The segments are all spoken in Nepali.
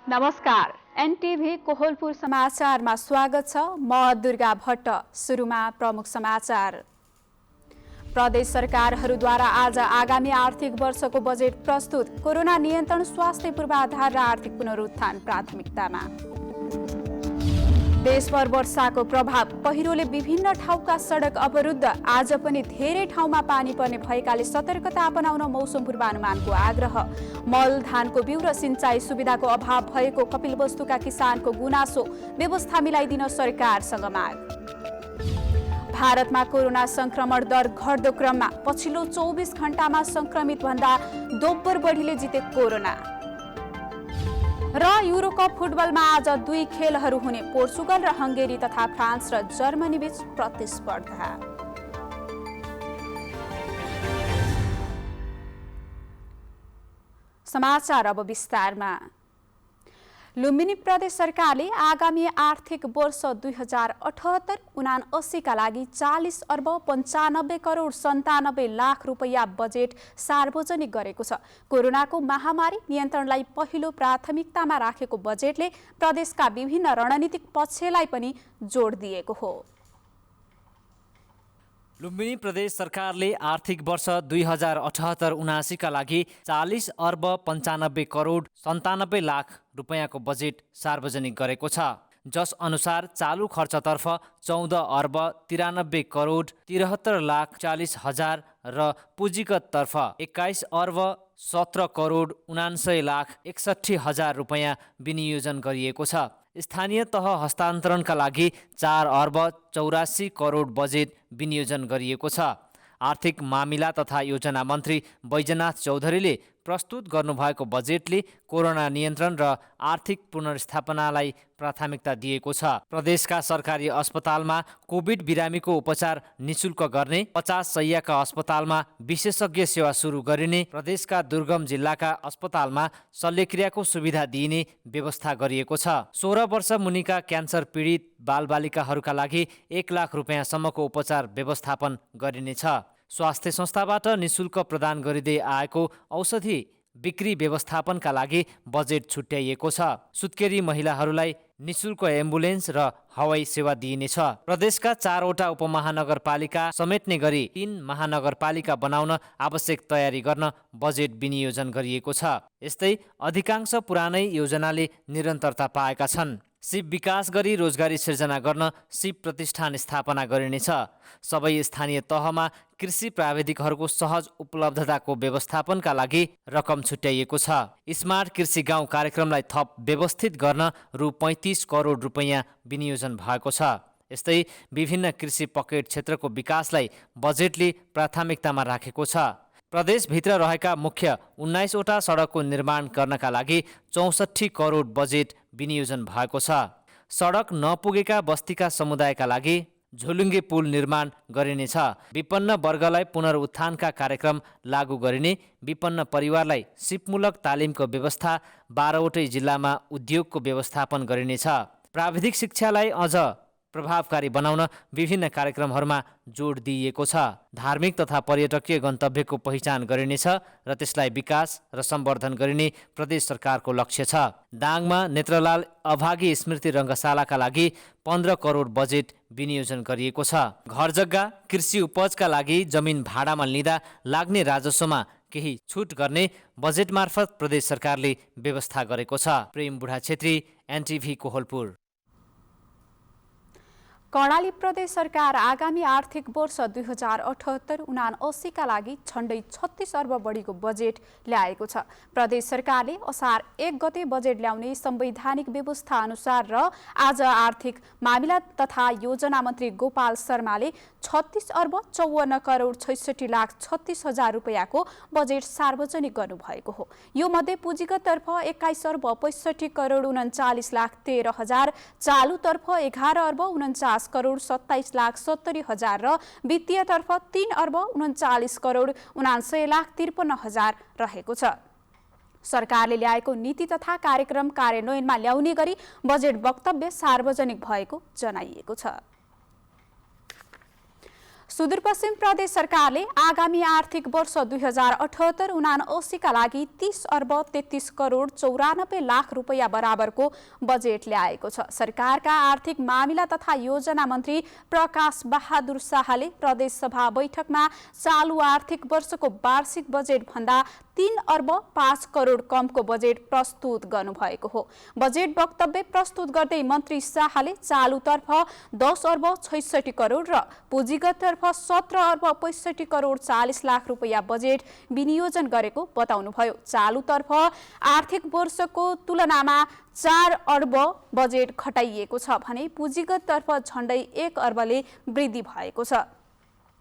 नमस्कार, एनटिभी कोहलपुर समाचारमा स्वागत छ। म दुर्गा भट्ट। सुरुमा प्रमुख समाचार। प्रदेश सरकारहरूद्वारा आज आगामी आर्थिक वर्षको बजेट प्रस्तुत। कोरोना नियन्त्रण, स्वास्थ्य पूर्वाधार र आर्थिक पुनरुत्थान प्राथमिकतामा। देशभर वर्षाको प्रभाव, पहिरोले विभिन्न ठाउँका सडक अवरुद्ध। आज पनि धेरै ठाउँमा पानी पर्ने भएकाले सतर्कता अपनाउन मौसम पूर्वानुमानको आग्रह। मल, धानको बिउ र सिंचाई सुविधाको अभाव भएको कपिलवस्तुका किसानको गुनासो, व्यवस्था मिलाइदिन सरकारसँग माग। भारतमा कोरोना संक्रमण दर घट्दो क्रममा, पछिल्लो 24 घण्टामा संक्रमित भन्दा दोब्बर बढीले जिते कोरोना। र युरोकप फुटबलमा आज 2 खेलहरू हुने। पोर्चुगल र हंगेरी तथा फ्रान्स र जर्मनी बीच प्रतिस्पर्धा। समाचार अब विस्तारमा। लुम्बिनी प्रदेश सरकारले आगामी आर्थिक वर्ष 2078-79 का लागि 40 अर्ब 95 करोड 97 लाख रुपैयाँ बजेट सार्वजनिक गरेको छ। कोरोनाको महामारी नियन्त्रणलाई पहिलो प्राथमिकतामा राखेको बजेटले प्रदेशका विभिन्न रणनीतिक पक्षलाई पनि जोड दिएको हो। लुम्बिनी प्रदेश सरकारले आर्थिक वर्ष 2078-79 का लागि 40 अर्ब 95 करोड 97 लाख रुपैयाँको बजेट सार्वजनिक गरेको छ। जस अनुसार चालु खर्चतर्फ 14 अर्ब 93 करोड 73 लाख 40 हजार र पुँजीगततर्फ 21 अर्ब 17 करोड 79 लाख 61 हजार रुपैयाँ विनियोजन गरिएको छ। स्थानीय तह हस्तान्तरणका लागि 4 अर्ब 84 करोड बजेट विनियोजन गरिएको छ। आर्थिक मामिला तथा योजना मन्त्री बैजनाथ चौधरीले प्रस्तुत गर्नुभएको बजेटले कोरोना नियन्त्रण र आर्थिक पुनर्स्थापनालाई प्राथमिकता दिएको छ। प्रदेशका सरकारी अस्पतालमा कोभिड बिरामीको उपचार निशुल्क गर्ने, 50 शय्याका अस्पतालमा विशेषज्ञ सेवा सुरु गरिने, प्रदेशका दुर्गम जिल्लाका अस्पतालमा शल्यक्रियाको सुविधा दिइने व्यवस्था गरिएको छ। 16 वर्ष मुनिका क्यान्सर पीडित बालबालिकाहरूका लागि 1 लाख रुपैयाँसम्मको उपचार व्यवस्थापन गरिनेछ। स्वास्थ्य संस्थाबाट निशुल्क प्रदान गरिँदै आएको औषधि बिक्री व्यवस्थापनका लागि बजेट छुट्याइएको छ। सुत्केरी महिलाहरूलाई निशुल्क एम्बुलेन्स र हवाई सेवा दिइनेछ। प्रदेशका 4वटा उपमहानगरपालिका समेट्ने गरी 3 महानगरपालिका बनाउन आवश्यक तयारी गर्न बजेट विनियोजन गरिएको छ। यस्तै अधिकांश पुरानै योजनाले निरन्तरता पाएका छन्। सिप विकास गरी रोजगारी सिर्जना गर्न सिप प्रतिष्ठान स्थापना गरिनेछ। सबै स्थानीय तहमा कृषि प्राविधिकहरूको सहज उपलब्धताको व्यवस्थापनका लागि रकम छुट्याइएको छ। स्मार्ट कृषि गाउँ कार्यक्रमलाई थप व्यवस्थित गर्न रु 35 करोड रुपैयाँ विनियोजन भएको छ। यस्तै विभिन्न कृषि पकेट क्षेत्रको विकासलाई बजेटले प्राथमिकतामा राखेको छ। प्रदेशभित्र रहेका मुख्य 19वटा सडकको निर्माण गर्नका लागि 64 करोड बजेट विनियोजन भएको छ। सडक नपुगेका बस्तीका समुदायका लागि झोलुङ्गे पुल निर्माण गरिनेछ। विपन्न वर्गलाई पुनरुत्थानका कार्यक्रम लागू गरिने, विपन्न परिवारलाई सिपमूलक तालिमको व्यवस्था, 12वटै जिल्लामा उद्योगको व्यवस्थापन गरिनेछ। प्राविधिक शिक्षालाई अझ प्रभावकारी बनाउन विभिन्न कार्यक्रमहरूमा जोड दिइएको छ। धार्मिक तथा पर्यटकीय गन्तव्यको पहिचान गरिनेछ र त्यसलाई विकास र सम्वर्धन गरिने प्रदेश सरकारको लक्ष्य छ। दाङमा नेत्रलाल अभागी स्मृति रङ्गशालाका लागि 15 करोड बजेट विनियोजन गरिएको छ। घरजग्गा, कृषि उपजका लागि जमिन भाडामा लिँदा लाग्ने राजस्वमा केही छुट गर्ने बजेट मार्फत प्रदेश सरकारले व्यवस्था गरेको छ। प्रेम बुढा छेत्री, एनटिभी कोहलपुर। कर्णाली प्रदेश सरकार आगामी आर्थिक वर्ष 2078-79 का लागि झण्डै 36 अर्ब बढीको बजेट ल्याएको छ। प्रदेश सरकारले असार 1 गते बजेट ल्याउने संवैधानिक व्यवस्था अनुसार र आज आर्थिक मामिला तथा योजना मन्त्री गोपाल शर्माले 36 अर्ब 54 करोड 66 लाख 36 हजार रुपैयाँको बजेट सार्वजनिक गर्नुभएको हो। यो मध्ये पुँजीगततर्फ 21 अर्ब 65 करोड 39 लाख 13 हजार, चालुतर्फ 11 अर्ब 49 करोड 27 लाख 70 हजार र वित्तीयतर्फ 3 अर्ब 39 करोड 79 लाख 53 हजार रहेको छ। सरकारले ल्याएको नीति तथा कार्यक्रम कार्यान्वयनमा ल्याउने गरी बजेट वक्तव्य सार्वजनिक भएको जनाइएको छ। सुदूरपश्चिम प्रदेश सरकारले आगामी आर्थिक वर्ष 2078-79 का लागि 30 अर्ब 33 करोड 94 लाख रुपैयाँ बराबरको बजेट ल्याएको छ। सरकारका आर्थिक मामिला तथा योजना मन्त्री प्रकाश बहादुर शाहले प्रदेश सभा बैठकमा चालु आर्थिक वर्षको वार्षिक बजेट भन्दा 3 अर्ब 5 करोड कमको बजेट प्रस्तुत गर्नुभएको हो। बजेट वक्तव्य प्रस्तुत गर्दै मन्त्री शाहले चालुतर्फ 10 अर्ब 66 करोड र पुँजीगततर्फ 17 अर्ब 65 करोड 40 लाख रुपैयाँ बजेट विनियोजन गरेको बताउनुभयो। चालुतर्फ आर्थिक वर्षको तुलनामा 4 अर्ब बजेट घटाइएको छ भने पुँजीगततर्फ झण्डै 1 अर्बले वृद्धि भएको छ।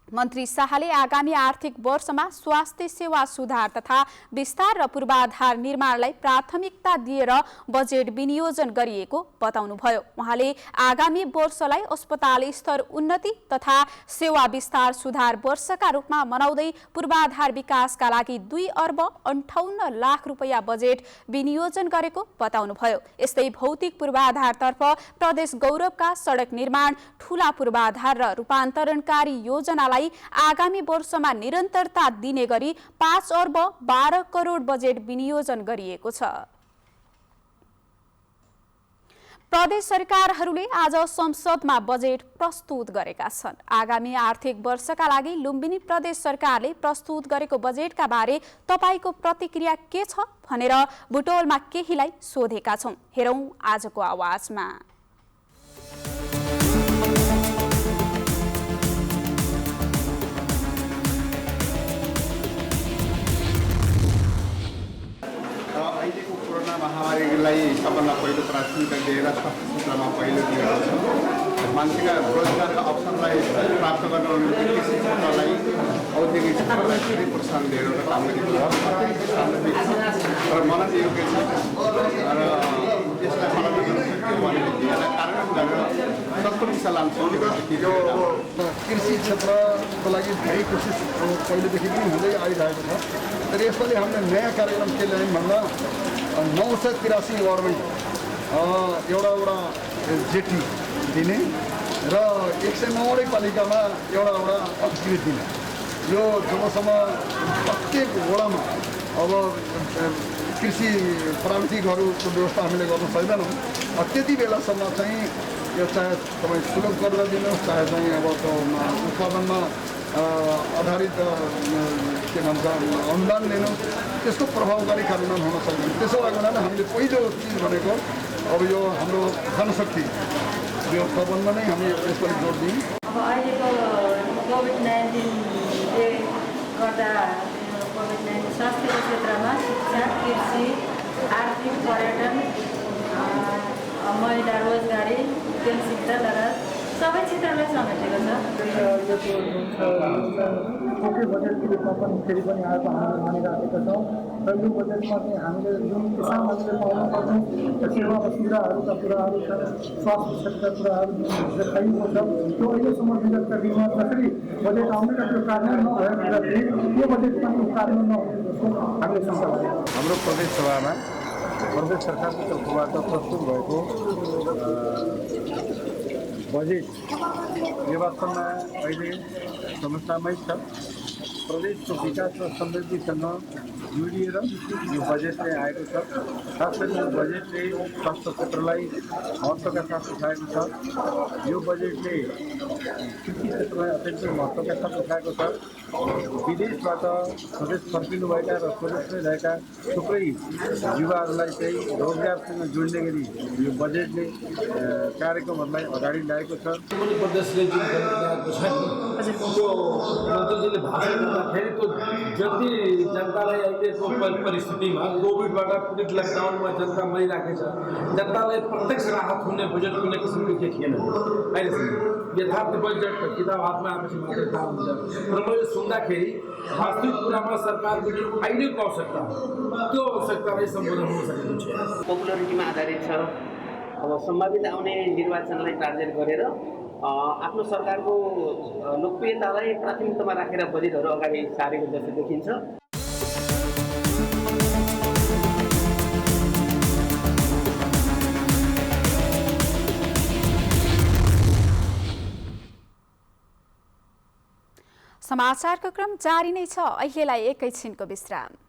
मन्त्री शाहले आगामी आर्थिक वर्षमा स्वास्थ्य सेवा सुधार तथा विस्तार र पूर्वाधार निर्माणलाई प्राथमिकता दिएर बजेट विनियोजन गरिएको बताउनुभयो। उहाँले आगामी वर्षलाई अस्पताल स्तर उन्नति तथा सेवा विस्तार सुधार वर्षका रूपमा मनाउँदै पूर्वाधार विकासका लागि 2 अर्ब 58 लाख रुपैयाँ बजेट विनियोजन गरेको बताउनुभयो। यस्तै भौतिक पूर्वाधारतर्फ प्रदेश गौरवका सडक निर्माण, ठूला पूर्वाधार र रूपान्तरणकारी योजनालाई आगामी वर्षमा निरन्तरता दिने गरी 5 अर्ब 12 करोड बजेट विनियोजन गरिएको छ। प्रदेश सरकारहरूले आज संसदमा बजेट प्रस्तुत गरेका छन्। आगामी आर्थिक वर्षका लागि लुम्बिनी प्रदेश सरकारले प्रस्तुत गरेको बजेटका बारे तपाईको प्रतिक्रिया के छ भनेर बुटोलमा केहीलाई सोधेका छौं। हेरौं आजको आवाजमा। अहिलेको कोरोना महामारीलाई सबभन्दा पहिलो प्राथमिकता दिएर स्वास्थ्य क्षेत्रमा पहिलो दिएको छ। मान्छेका रोजगारका अवसरलाई प्राप्त गर्न निम्ति कृषि क्षेत्रलाई, औद्योगिक क्षेत्रलाई धेरै प्रोत्साहन दिएर काम गरिएको छ र मलाई योग्य छ र यसलाई कार्यान्वयन गरेर सक्दो दिशा लान्छ। यो कृषि क्षेत्रको लागि धेरै कोसिस पहिलेदेखि पनि हुँदै आइरहेको छ। तर यसपालि हामीले नयाँ कार्यक्रम के ल्यायौँ भन्दा 983 वार्डमै एउटा जेटी दिने र 109 पालिकामा एउटा अधिकृत दिने। यो जबसम्म प्रत्येक वडामा अब कृषि प्राविधिकहरूको व्यवस्था हामीले गर्न सक्दैनौँ, त्यति बेलासम्म चाहिँ यो चाहे तपाईँ शुल्क गरेर दिनुहोस्, चाहे चाहिँ अब उत्पादनमा आधारित के भन्छ अनुदान लिनु, त्यसको प्रभावकारी कार्यान्वयन हुन सक्दैन। त्यसो भएको हुनाले हामीले पहिलो चिज भनेको अब यो हाम्रो जनशक्ति व्यवस्थापनमा नै हामी यसपालि जोड दियौँ। अब अहिलेको कोभिड-19ले गर्दा कोभिड-19 स्वास्थ्यको क्षेत्रमा शिक्षा, कृषि, आर्थिक, पर्यटन, महिला रोजगारी, उद्यमशीलता लगायत सबै क्षेत्रलाई समेटेको छ। पोके बजेटको रूपमा पनि फेरि पनि आएको हामीले भनिराखेका छौँ र यो बजेटमा चाहिँ हामीले जुन किसानहरूले पाउनुपर्ने सेवा र सुविधाहरूका कुराहरू छन्, स्वास्थ्य क्षेत्रका कुराहरू देखाइएको छ। त्यो अहिलेसम्म विगतका दिनमा जसरी बजेट आउने र त्यो कार्यान्वयन नभएको हुँदाखेरि यो बजेट पनि कार्यान्वयन नहुने जस्तो हामीले शङ्का लाग्यो। हाम्रो प्रदेश सभामा प्रदेश सरकारको तर्फबाट प्रस्तुत भएको बजेट यो वास्तवमा अहिले समस्यामै छ। प्रदेशको विकास र समृद्धिसँग जोडिएर यो बजेटले आएको छ। खास गरी यो बजेटले स्वास्थ्य क्षेत्रलाई महत्त्वका साथ उठाएको छ। यो बजेटले कृषि क्षेत्रलाई अत्यन्तै महत्त्वका साथ उठाएको छ। विदेशबाट स्वदेश फर्किनुभएका र स्वदेशमै रहेका थुप्रै युवाहरूलाई चाहिँ रोजगारसँग जोड्ने गरी यो बजेटले कार्यक्रमहरूलाई अगाडि ल्याएको छ। प्रदेशले जुन ल्याएको छ त्यो मन्त्रीजीले भाषण गर्दाखेरि त्यो जति जनतालाई अहिलेको परिस्थितिमा कोभिडबाट पीडित लकडाउनमा जनता मरिराखेको छ, जनतालाई प्रत्यक्ष राहत हुने बजेट कुनै किसिमको के थिएन अहिलेसम्म। यथार्थ बजेट किताब हातमा आएपछि मात्रै थाहा हुन्छ। र मैले सुन्दाखेरि वास्तविक कुरामा सरकारको जुन अहिलेको आवश्यकता त्यो आवश्यकतालाई सम्बोधन हुन सकेको छैन। पोपुलरिटीमा आधारित छ। अब सम्भावित आउने निर्वाचनलाई टार्गेट गरेर आफ्नो सरकारको लोकप्रियतालाई प्राथमिकतामा राखेर बजेटहरू अगाडि सारेको जस्तो देखिन्छ। समाचारको क्रम जारी नै छ। अहिलेलाई एकैछिनको विश्राम।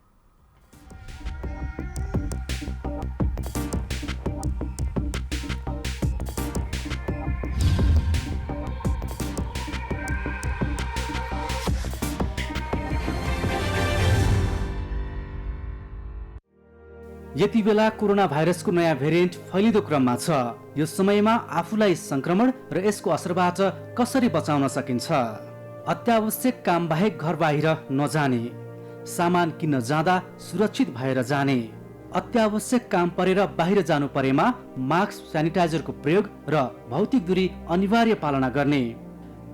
यति बेला कोरोना भाइरसको नयाँ भेरिएन्ट फैलिँदो क्रममा छ। यो समयमा आफूलाई संक्रमण र यसको असरबाट कसरी बचाउन सकिन्छ? अत्यावश्यक काम बाहेक घर बाहिर नजाने, सामान किन्न जाँदा सुरक्षित भएर जाने, अत्यावश्यक काम परेर बाहिर जानु परेमा मास्क, सेनिटाइजरको प्रयोग र भौतिक दूरी अनिवार्य पालना गर्ने,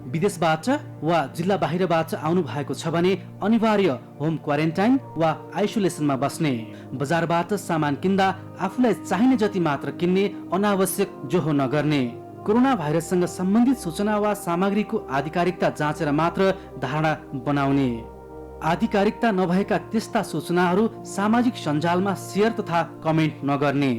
विदेशबाट वा जिल्ला बाहिरबाट आउनु भएको छ भने अनिवार्य होम क्वारेन्टाइन वा आइसोलेसनमा बस्ने, बजारबाट सामान किन्दा आफूलाई चाहिने जति मात्र किन्ने, अनावश्यक जोहो नगर्ने, कोरोना भाइरससँग सम्बन्धित सूचना वा सामग्रीको आधिकारिकता जाँचेर मात्र धारणा बनाउने, आधिकारिकता नभएका त्यस्ता सूचनाहरू सामाजिक सञ्जालमा सेयर तथा कमेन्ट नगर्ने।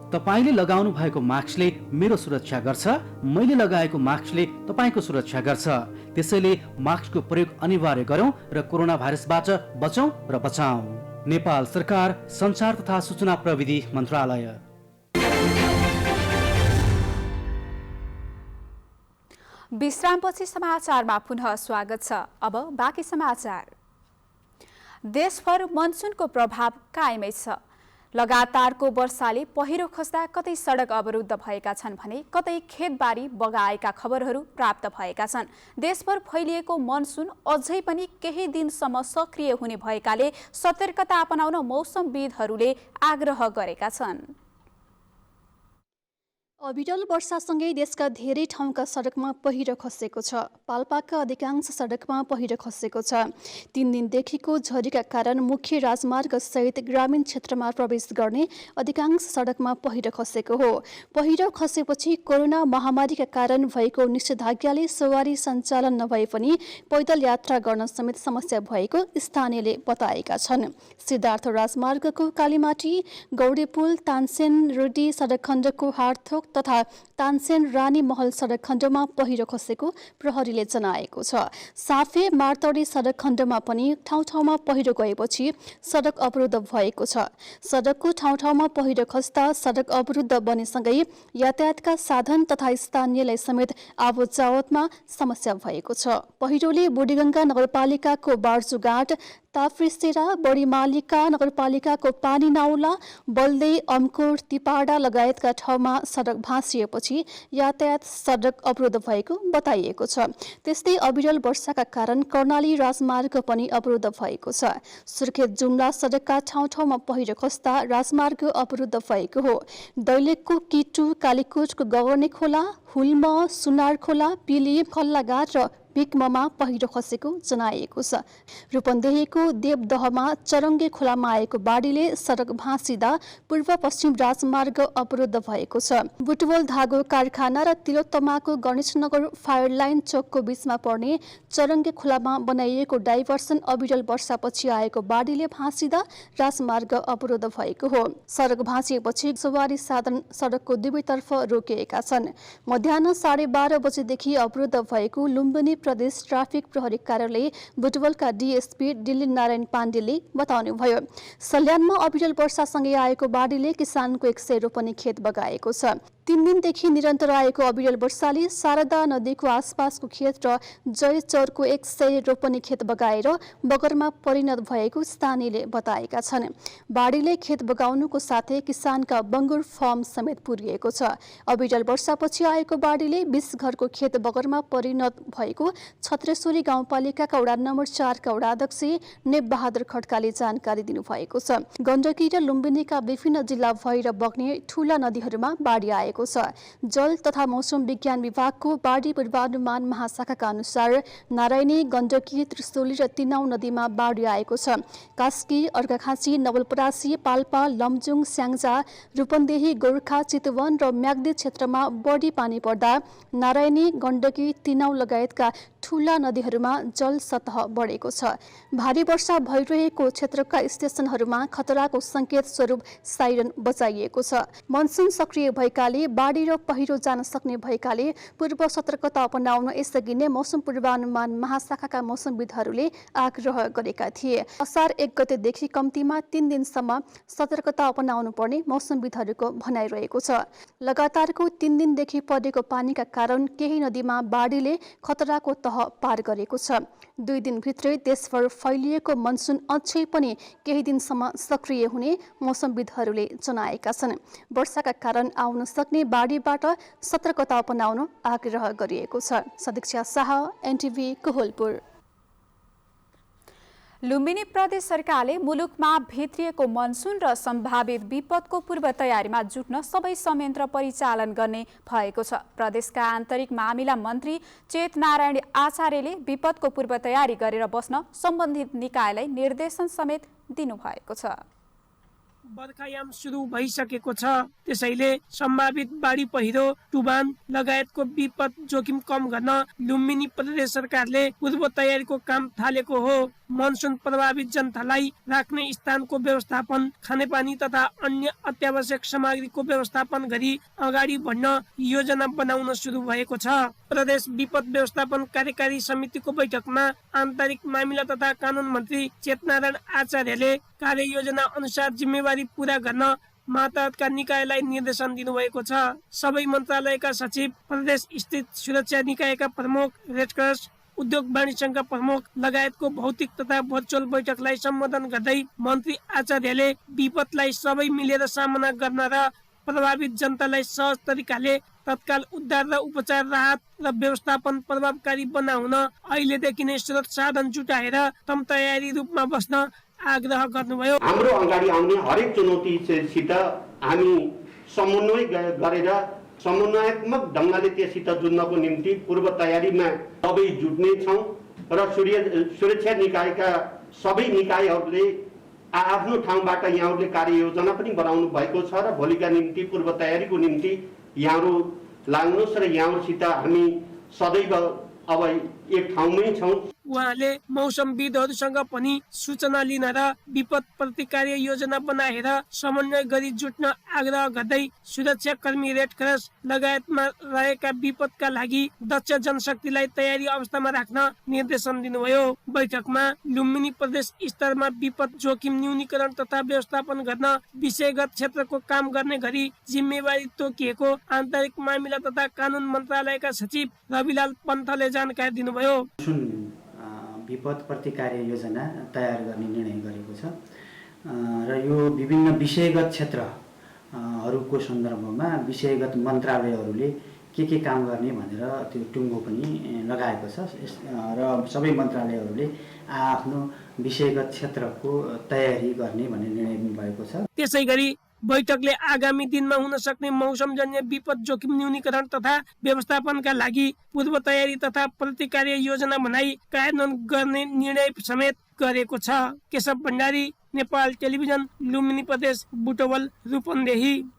तपाईले लगाउनु भएको मास्कले मेरो सुरक्षा गर्छ, मैले लगाएको मास्कले तपाईको सुरक्षा गर्छ। त्यसैले मास्कको प्रयोग अनिवार्य गरौँ र कोरोना भाइरसबाट बचौँ र बचाऊ। नेपाल सरकार, सञ्चार तथा सूचना प्रविधि मन्त्रालय। विश्रामपछि समाचारमा पुनः स्वागत छ। अब बाँकी समाचार। देशभर मनसुनको प्रभाव कायमै छ। लगातारको वर्षाले पहिरो खस्दा कतै सडक अवरुद्ध भएका छन् भने कतै खेतबारी बगाएका खबरहरू प्राप्त भएका छन्। देशभर फैलिएको मनसुन अझै पनि केही दिनसम्म सक्रिय हुने भएकाले सतर्कता अपनाउन मौसमविदहरूले आग्रह गरेका छन्। अविरल वर्षासँगै देशका धेरै ठाउँका सडकमा पहिरो खसेको छ। पाल्पाका अधिकांश सडकमा पहिरो खसेको छ। 3 दिनदेखिको झरीका कारण मुख्य राजमार्ग सहित ग्रामीण क्षेत्रमा प्रवेश गर्ने अधिकांश सडकमा पहिरो खसेको हो। पहिरो खसेपछि कोरोना महामारीका कारण भएको निषेधाज्ञाले सवारी सञ्चालन नभए पनि पैदल यात्रा गर्न समेत समस्या भएको स्थानीयले बताएका छन्। सिद्धार्थ राजमार्गको कालीमाटी, गौडेपुल, तानसेन रुडी सडक खण्डको हारथोक तथा तानसेन रानी महल सडक खण्डमा पहिरो खसेको प्रहरीले जनाएको छ। साफे मार्तडी सडक खण्डमा पनि ठाउँ ठाउँमा पहिरो गएपछि सडक अवरुद्ध भएको छ। सडकको ठाउँ ठाउँमा पहिरो खस्दा सडक अवरुद्ध बनेसँगै यातायातका साधन तथा स्थानीयलाई समेत आवत जावतमा समस्या भएको छ। पहिरोले बुढीगङ्गा नगरपालिकाको बार्जुघाट, ताफ्रिसेरा, बडीमालिका नगरपालिकाको पानी नाउला, बल्दै, अमकोट, तिपाडा लगायतका ठाउँमा सडक भाँसिएपछि यातायात सडक अवरुद्ध भएको बताइएको छ। त्यस्तै अविरल वर्षाका कारण कर्णाली राजमार्ग पनि अवरुद्ध भएको छ। सुर्खेत जुम्ला सडकका ठाउँ ठाउँमा पहिरो खस्दा राजमार्ग अवरुद्ध भएको हो। दैलेखको किटु, कालीकोटको गवर्ने खोला, हुल्म, सुनार खोला, पिली, खल्लाघाट र पिकममा पहिरो खसेको जनाइएको छ। रूपन्देहीको देवदहमा चरङ्गे खोलामा आएको बाढीले सडक भाँसिँदा पूर्व पश्चिम राजमार्ग अवरुद्ध भएको छ। बुटवल धागो कारखाना र तिलोत्तमाको गणेशनगर फायर लाइन चोकको बीचमा पर्ने चरङ्गे खोलामा बनाइएको डाइभर्सन अविरल वर्षापछि आएको बाढीले भाँसिँदा राजमार्ग अवरुद्ध भएको हो। सडक भाँसिएपछि सवारी साधन सडकको दुवैतर्फ रोकिएका छन्। मध्याह 12:30 बजेदेखि अवरुद्ध भएको लुम्बिनी प्रदेश ट्राफिक प्रहरी कार्यालय बुटवलका डीएसपी दिल्ली नारायण पाण्डेले बताउनुभयो। सल्यानमा अविरल वर्षासँगै आएको बाढीले किसानको 100 रोपनी खेत बगाएको छ। 3 दिनदेखि निरन्तर आएको अविरल वर्षाले शारदा नदीको आसपासको खेत र जयचौरको 100 रोपनी खेत बगाएर बगरमा परिणत भएको स्थानीयले बताएका छन्। बाढीले खेत बगाउनुको साथै किसानका बङ्गुर फर्म समेत पुरिएको छ। अविरल वर्षापछि आएको बाढीले 20 घरको खेत बगरमा परिणत भएको छत्रेश्वरी गाउँपालिकाका वडा नम्बर 4 का वडाध्यक्ष नेप बहादुर खड्काले जानकारी दिनुभएको छ। गण्डकी र लुम्बिनीका विभिन्न जिल्ला भएर बग्ने ठूला नदीहरूमा बाढी आएको छ। जल तथा मौसम विज्ञान विभागको बाढी पूर्वानुमान महाशाखाका अनुसार नारायणी, गण्डकी, त्रिशुली र तिनाउ नदीमा बाढी आएको छ। कास्की, अर्घाखाँची, नवलपरासी, पाल्पा, लमजुङ, स्याङ्जा, रूपन्देही, गोर्खा, चितवन र म्याग्दी क्षेत्रमा बढी पानी पानी पर्दा नारायणी, गण्डकी, तिनाउ लगायतका ठूला नदीहरूमा जल सतह बढेको छ। भारी वर्षा भइरहेको क्षेत्रका स्टेशनहरूमा खतराको संकेत स्वरूप साइरन बजाइएको छ। मनसुन सक्रिय भएकाले बाढी र पहिरो जान सक्ने भएकाले पूर्व सतर्कता अपनाउन यसअघि नै मौसम पूर्वानुमान महाशाखाका मौसमविदहरूले आग्रह गरेका थिए। असार 1 गतेदेखि कम्तीमा 3 दिनसम्म सतर्कता अपनाउनु पर्ने मौसमविदहरूको भनाइरहेको छ। लगातारको 3 दिनदेखि परेको पानीका कारण केही नदीमा बाढीले खतराको तह पार गरेको छ। 2 दिनभित्रै देशभर फैलिएको मनसुन अझै पनि केही दिनसम्म सक्रिय हुने मौसमविदहरूले जनाएका छन्। वर्षाका कारण आउन सक्ने बाढीबाट सतर्कता अपनाउन आग्रह गरिएको छ। सदीक्षा शाह, एनटिभी, कोहलपुर। लुम्बिनी प्रदेश सरकारले मुलुकमा भित्रिएको मनसुन र सम्भावित विपदको पूर्व तयारीमा जुट्न सबै संयन्त्र परिचालन गर्ने भएको छ। प्रदेशका आन्तरिक मामिला मन्त्री चेतनारायण आचार्यले विपदको पूर्व तयारी गरेर बस्न सम्बन्धित निकायलाई निर्देशन समेत दिनुभएको छ। बर्खायाम सुरु भइसकेको छ, त्यसैले सम्भावित बाढी, पहिरो, टुबान लगायतको विपद जोखिम कम गर्न लुम्बिनी प्रदेश सरकारले पूर्व तयारीको काम थालेको हो। मनसुन प्रभावित जनतालाई राख्ने स्थानको व्यवस्थापन, खानेपानी तथा अन्य अत्यावश्यक सामग्रीको व्यवस्थापन गरी अगाडि बढ्न योजना बनाउन सुरु भएको छ। प्रदेश विपद व्यवस्थापन कार्यकारी समितिको बैठकमा आन्तरिक मामिला तथा कानून मन्त्री चेतनारायण आचार्यले कार्ययोजना अनुसार जिम्मेवारी पूरा गर्न मातहतका निकायलाई निर्देशन दिनुभएको छ। सबै मन्त्रालयका सचिव, प्रदेश स्थित सुरक्षा निकायका प्रमुख, रेडक्रस, उद्योग वाणिज्य संघका प्रमुख लगायतको भौतिक तथा भर्चुअल बैठकलाई सम्बोधन गर्दै मन्त्री आचार्यले विपदलाई सबै मिलेर सामना गर्न र प्रभावित जनतालाई सहज तरिकाले तत्काल उद्धार र उपचार, राहत र व्यवस्थापन प्रभावकारी बनाउन अहिलेदेखि नै स्रोत साधन जुटाएर तम तयारी रूपमा बस्न आग्रह गर्नुभयो। हाम्रो अगाडि आउने हरेक चुनौतीसित हामी समन्वय गरेर समन्वयात्मक ढङ्गले त्यससित जुझ्नको निम्ति पूर्व तयारीमा सबै जुट्ने छौँ र सुरक्षा निकायका सबै निकायहरूले आफ्नो ठाउँबाट यहाँहरूले कार्ययोजना पनि बनाउनु भएको छ र भोलिका निम्ति पूर्व तयारीको निम्ति यहाँहरू लाग्नुहोस् र यहाँहरूसित हामी सदैव अब एक ठाउँमै छौँ। उहाँले मौसमविदहरूसँग पनि सूचना लिन र विपद प्रतिकार योजना बनाएर समन्वय गरी जुट्न आग्रह गर्दै सुरक्षाकर्मी, रेडक्रस लगायतमा रहेका विपदका लागि दक्ष जनशक्तिलाई तयारी अवस्थामा राख्न निर्देशन दिनुभयो। बैठकमा लुम्बिनी प्रदेश स्तरमा विपद जोखिम न्यूनीकरण तथा व्यवस्थापन गर्न विषयगत क्षेत्रको काम गर्ने गरी जिम्मेवारी तोकिएको आन्तरिक मामिला तथा कानून मन्त्रालयका सचिव रविलाल पन्थले जानकारी दिनुभयो। विपद प्रतिकार योजना तयार गर्ने निर्णय गरेको छ र यो विभिन्न विषयगत क्षेत्रहरूको सन्दर्भमा विषयगत मन्त्रालयहरूले के काम गर्ने भनेर त्यो टुङ्गो पनि लगाएको छ र सबै मन्त्रालयहरूले आफ्नो विषयगत क्षेत्रको तयारी गर्ने भन्ने निर्णय भएको छ। त्यसैगरी बैठकले आगामी दिनमा हुन सक्ने मौसमजन्य विपद जोखिम न्यूनीकरण तथा व्यवस्थापनका लागि पूर्व तयारी तथा प्रतिकार योजना बनाई कार्यान्वयन गर्ने निर्णय समेत गरेको छ। केशव भण्डारी, नेपाल टेलिभिजन, लुम्बिनी प्रदेश, बुटवल, रूपन्देही।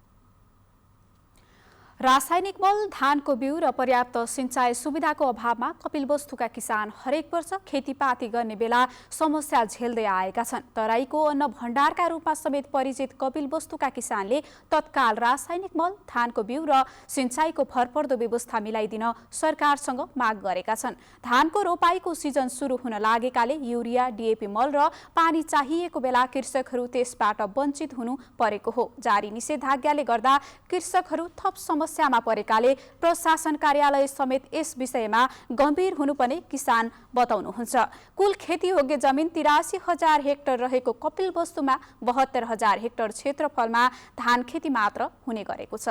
रासायनिक मल, धानको बिउ र पर्याप्त सिंचाई सुविधाको अभावमा कपिलवस्तुका किसान हरेक वर्ष खेतीपाती गर्ने बेला समस्या झेल्दै आएका छन्। तराईको अन्न भण्डारका रूपमा समेत परिचित कपिलवस्तुका किसानले तत्काल रासायनिक मल, धानको बिउ र सिंचाईको भरपर्दो व्यवस्था मिलाइदिन सरकारसँग माग गरेका छन्। धानको रोपाईको सिजन सुरु हुन लागेकाले युरिया, डिएपी मल र पानी चाहिएको बेला कृषकहरू त्यसबाट वञ्चित हुनु परेको हो। जारी निषेधाज्ञाले गर्दा कृषकहरू थप समस्यामा परेकाले प्रशासन कार्यालय समेत यस विषयमा गम्भीर हुनुपर्ने किसान बताउनुहुन्छ। कुल खेतीयोग्य जमिन 83,000 हेक्टर रहेको कपिलवस्तुमा 72,000 हेक्टर क्षेत्रफलमा धान खेती मात्र हुने गरेको छ।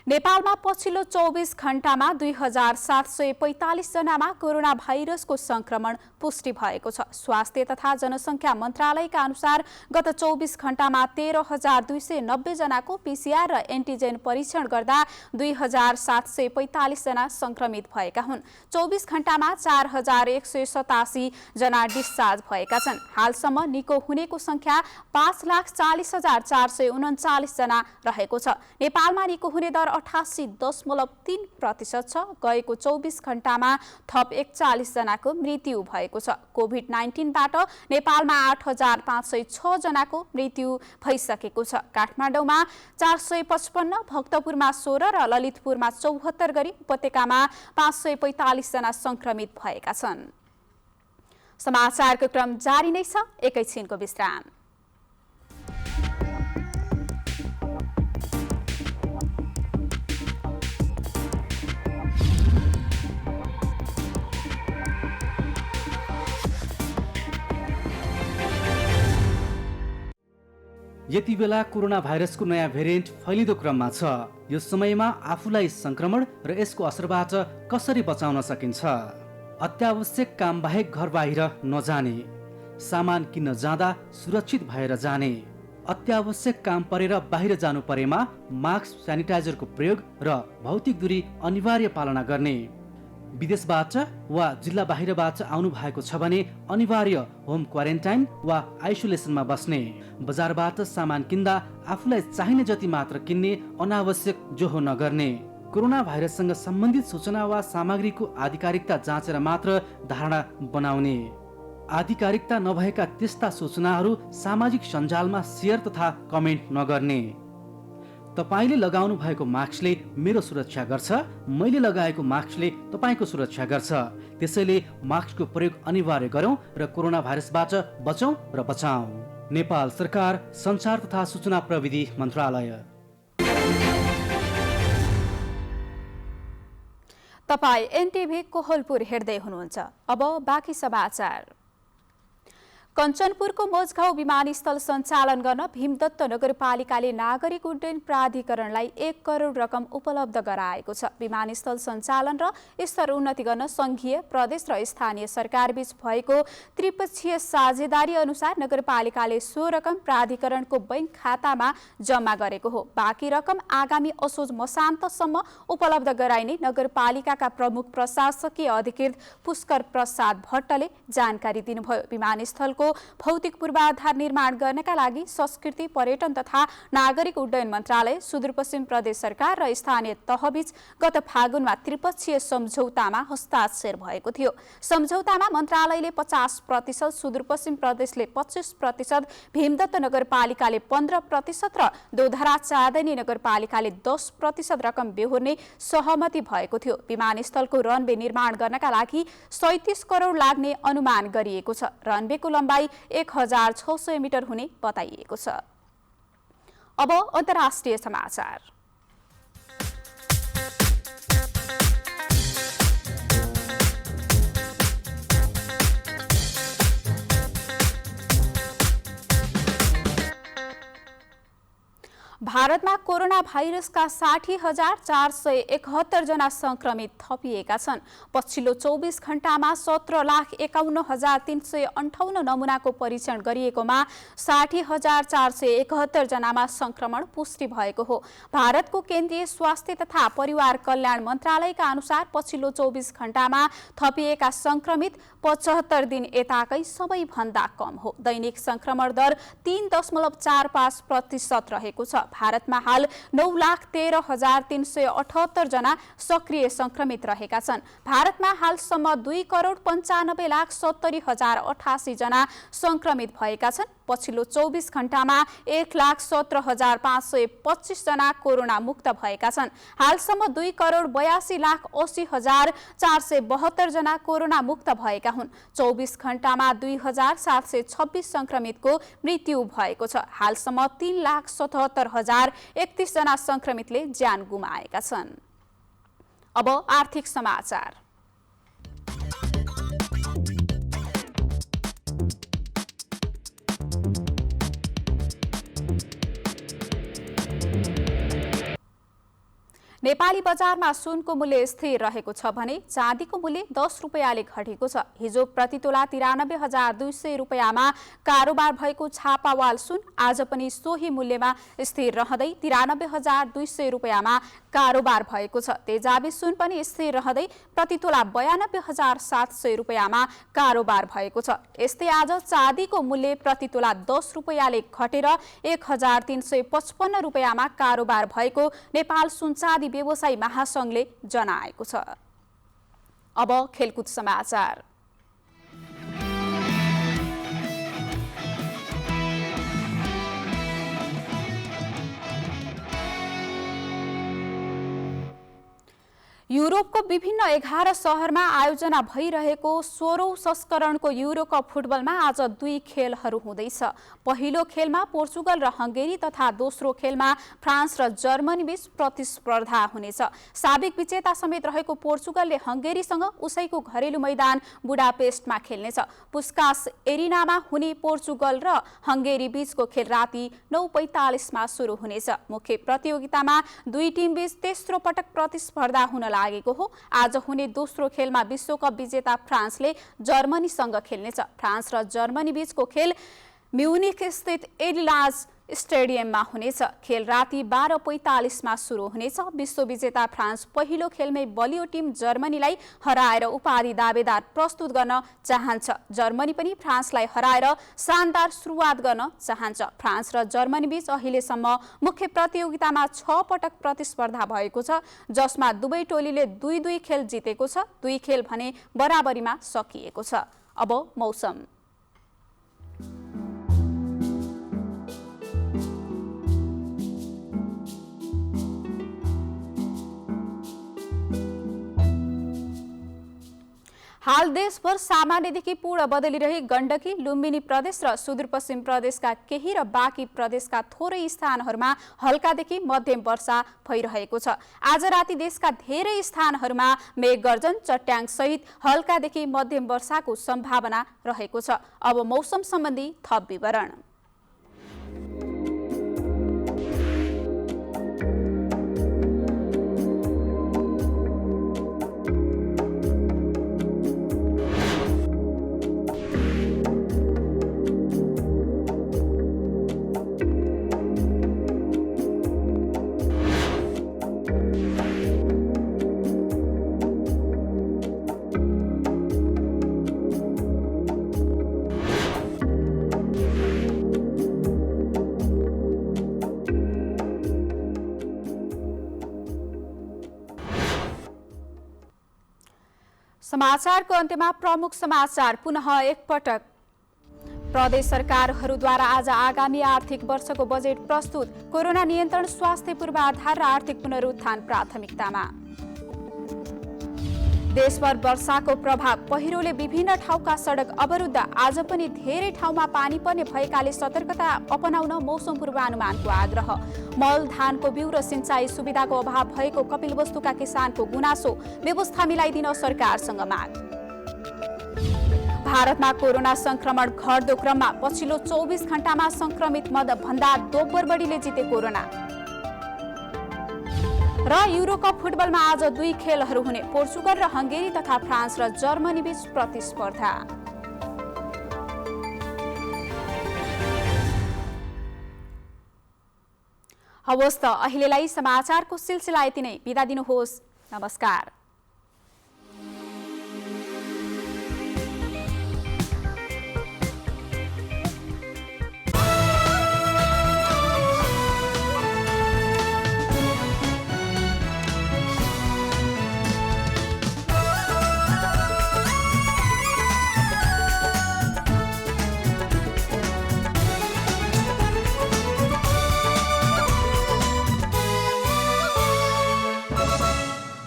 नेपालमा पछिल्लो 24 घण्टामा 2,745 जनामा कोरोना भाइरसको संक्रमण पुष्टि भएको छ। स्वास्थ्य तथा जनसङ्ख्या मन्त्रालयका अनुसार गत 24 घण्टामा 13,290 जनाको पिसिआर र एन्टिजेन परीक्षण गर्दा 2,745 जना संक्रमित भएका हुन्। 24 घण्टामा 4,187 जना डिस्चार्ज भएका छन्। हालसम्म निको हुनेको संख्या 5,40,439 जना रहेको छ। नेपालमा निको हुने दर 88.3% छ। गएको 24 घण्टामा थप 41 जनाको मृत्यु भएको छ। कोभिड-19बाट नेपालमा 8506 जनाको मृत्यु भइसकेको छ। काठमाडौँमा 455, भक्तपुरमा 16 र ललितपुरमा 74 गरी उपत्यकामा 545 जना संक्रमित भएका छन्। समाचारको क्रम जारी नै छ, एकैछिनको विश्राम। यति बेला कोरोना भाइरसको नयाँ भेरिएन्ट फैलिँदो क्रममा छ। यो समयमा आफूलाई संक्रमण र यसको असरबाट कसरी बचाउन सकिन्छ? अत्यावश्यक काम बाहेक घर बाहिर नजाने, सामान किन्न जाँदा सुरक्षित भएर जाने, अत्यावश्यक काम परेर बाहिर जानु परेमा मास्क, स्यानिटाइजरको प्रयोग र भौतिक दूरी अनिवार्य पालना गर्ने, विदेशबाट वा जिल्ला बाहिरबाट आउनु भएको छ भने अनिवार्य होम क्वारेन्टाइन वा आइसोलेसनमा बस्ने, बजारबाट सामान किन्दा आफूलाई चाहिने जति मात्र किन्ने, अनावश्यक जोहो नगर्ने, कोरोना भाइरससँग सम्बन्धित सूचना वा सामग्रीको आधिकारिकता जाँचेर मात्र धारणा बनाउने, आधिकारिकता नभएका त्यस्ता सूचनाहरू सामाजिक सञ्जालमा सेयर तथा कमेन्ट नगर्ने। तपाईले लगाउनु भएको मास्कले मेरो सुरक्षा गर्छ, मैले लगाएको मास्कले तपाईको सुरक्षा गर्छ। त्यसैले मास्कको प्रयोग अनिवार्य गरौँ र कोरोना भाइरसबाट बचौँ र बचाऊ। नेपाल सरकार, सञ्चार तथा सूचना प्रविधि मन्त्रालय। तपाई एनटिभी कोहलपुर हेर्दै हुनुहुन्छ। अब बाँकी समाचार। कञ्चनपुरको मोजगाउँ विमानस्थल सञ्चालन गर्न भीमदत्त नगरपालिकाले नागरिक उड्डयन प्राधिकरणलाई 1 करोड रकम उपलब्ध गराएको छ। विमानस्थल सञ्चालन र स्तर उन्नति गर्न संघीय, प्रदेश र स्थानीय सरकारबीच भएको त्रिपक्षीय साझेदारी अनुसार नगरपालिकाले सो रकम प्राधिकरणको बैंक खातामा जम्मा गरेको हो। बाँकी रकम आगामी असोज मसान्तसम्म उपलब्ध गराइने नगरपालिकाका प्रमुख प्रशासकीय अधिकृत पुष्कर प्रसाद भट्टले जानकारी दिनुभयो। विमानस्थलको भौतिक पूर्वाधार निर्माण गर्नका लागि संस्कृति, पर्यटन तथा नागरिक उड्डयन मन्त्रालय, सुदूरपश्चिम प्रदेश सरकार र स्थानीय तहबीच गत फागुनमा त्रिपक्षीय सम्झौतामा हस्ताक्षर भएको थियो। सम्झौतामा मन्त्रालयले 50%, सुदूरपश्चिम प्रदेशले 25%, भीमदत्त नगरपालिकाले 15% र दोधरा चाँदनी नगरपालिकाले 10% रकम बेहोर्ने सहमति भएको थियो। विमानस्थलको रनवे निर्माण गर्नका लागि 37 करोड लाग्ने अनुमान गरिएको छ। रनवेको लम्बाइ 1600 मिटर हुने बताइएको छ। अब अन्तर्राष्ट्रिय समाचार। भारतमा कोरोना भाइरसका 60,471 जना संक्रमित थपिएका छन्। पछिल्लो 24 घण्टामा 17,51,358 नमुनाको परीक्षण गरिएकोमा 60,471 जनामा संक्रमण पुष्टि भएको हो। भारतको केन्द्रीय स्वास्थ्य तथा परिवार कल्याण मन्त्रालयका अनुसार पछिल्लो 24 घण्टामा थपिएका संक्रमित 75 दिन यताकै सबैभन्दा कम हो। दैनिक संक्रमण दर 3.45% रहेको छ। भारतमा हाल 9,13,378 जना सक्रिय संक्रमित रहेका छन्। भारतमा हालसम्म 2,95,70,088 जना संक्रमित भएका छन्। पछिल्लो 24 घण्टामा 1,17,525 जना कोरोना मुक्त भएका छन्। हालसम्म 2,82,80,472 जना कोरोना मुक्त भएका हुन्। 24 घण्टामा 2,726 संक्रमितको मृत्यु भएको छ। हालसम्म 3,77,031 जना संक्रमितले ज्यान गुमाएका छन्। अब आर्थिक समाचार। नेपाली बजारमा सुनको मूल्य स्थिर रहेको छ भने चाँदीको मूल्य 10 रुपैयाँले घटेको छ। हिजो प्रतितोला 93,200 रुपैयाँमा कारोबार भएको छापावाल सुन आज पनि सोही मूल्यमा स्थिर रहँदै 93,200 रुपैयाँमा कारोबार भएको छ। तेजाबी सुन पनि स्थिर रहँदै प्रति तोला 92,700 रुपैयाँमा कारोबार भएको छ। यस्तै आज चाँदीको मूल्य प्रति तोला 10 रुपैयाँले घटेर 1,355 रुपैयाँमा कारोबार भएको नेपाल सुनचाँदी व्यवसायी महासंघले जनाएको छ। अब खेलकुद समाचार। युरोपको विभिन्न 11 शहरमा आयोजना भइरहेको 16औं संस्करणको युरोकप फुटबलमा आज 2 खेलहरू हुँदैछ। पहिलो खेलमा पोर्चुगल र हंगेरी तथा दोस्रो खेलमा फ्रान्स र जर्मनी बीच प्रतिस्पर्धा हुनेछ। साबिक विजेता समेत रहेको पोर्चुगलले हंगेरीसँग उसैको घरेलु मैदान बुडापेस्टमा खेल्नेछ। पुस्कास एरिनामा हुने पोर्चुगल र हंगेरी बीचको खेल राति 9:45 मा सुरु हुनेछ। मुख्य प्रतियोगितामा दुई टिम बीच तेस्रो पटक प्रतिस्पर्धा हुन लागेको हो। आज हुने दोस्रो खेलमा विश्वकप विजेता फ्रान्सले जर्मनीसँग खेल्नेछ। फ्रान्स र जर्मनी बीचको खेल म्युनिख स्थित एडिलाज स्टेडियममा हुनेछ। खेल राति 12:45 मा सुरु हुनेछ। विश्व विजेता फ्रान्स पहिलो खेलमै बलियो टिम जर्मनीलाई हराएर उपाधि दावेदार प्रस्तुत गर्न चाहन्छ। जर्मनी पनि फ्रान्सलाई हराएर शानदार सुरुवात गर्न चाहन्छ। फ्रान्स र जर्मनी बीच अहिलेसम्म मुख्य प्रतियोगितामा 6 पटक प्रतिस्पर्धा भएको छ, जसमा दुवै टोलीले 2-2 खेल जितेको छ। 2 खेल भने बराबरीमा सकिएको छ। अब मौसम। हाल देशभर सामान्यदेखि पूर्ण बदलिरही गण्डकी, लुम्बिनी प्रदेश र सुदूरपश्चिम प्रदेशका केही र बाँकी प्रदेशका थोरै स्थानहरूमा हल्कादेखि मध्यम वर्षा भइरहेको छ। आज राति देशका धेरै स्थानहरूमा मेघगर्जन, चट्याङ सहित हल्कादेखि मध्यम वर्षाको सम्भावना रहेको छ। अब मौसम सम्बन्धी थप विवरण। समाचारको अन्त्यमा प्रमुख समाचार पुनः एकपटक। प्रदेश सरकारहरूद्वारा आज आगामी आर्थिक वर्षको बजेट प्रस्तुत। कोरोना नियन्त्रण, स्वास्थ्य पूर्वाधार र आर्थिक पुनरुत्थान प्राथमिकतामा। देशभर वर्षाको प्रभाव, पहिरोले विभिन्न ठाउँका सडक अवरुद्ध। आज पनि धेरै ठाउँमा पानी पर्ने भएकाले सतर्कता अपनाउन मौसम पूर्वानुमानको आग्रह। मल, धानको बिउ र सिंचाई सुविधाको अभाव भएको कपिलवस्तुका किसानको गुनासो, व्यवस्था मिलाइदिन सरकारसँग माग। भारतमा कोरोना संक्रमण घट्दो क्रममा, पछिल्लो 24 घण्टामा संक्रमित भन्दा दोब्बर बढीले जिते कोरोना। र युरोकप फुटबलमा आज 2 खेलहरू हुने। पोर्चुगल र हंगेरी तथा फ्रान्स र जर्मनी बीच प्रतिस्पर्धा। हवस् त अहिलेलाई समाचारको सिलसिला यति नै। बिदा दिनुहोस्। नमस्कार।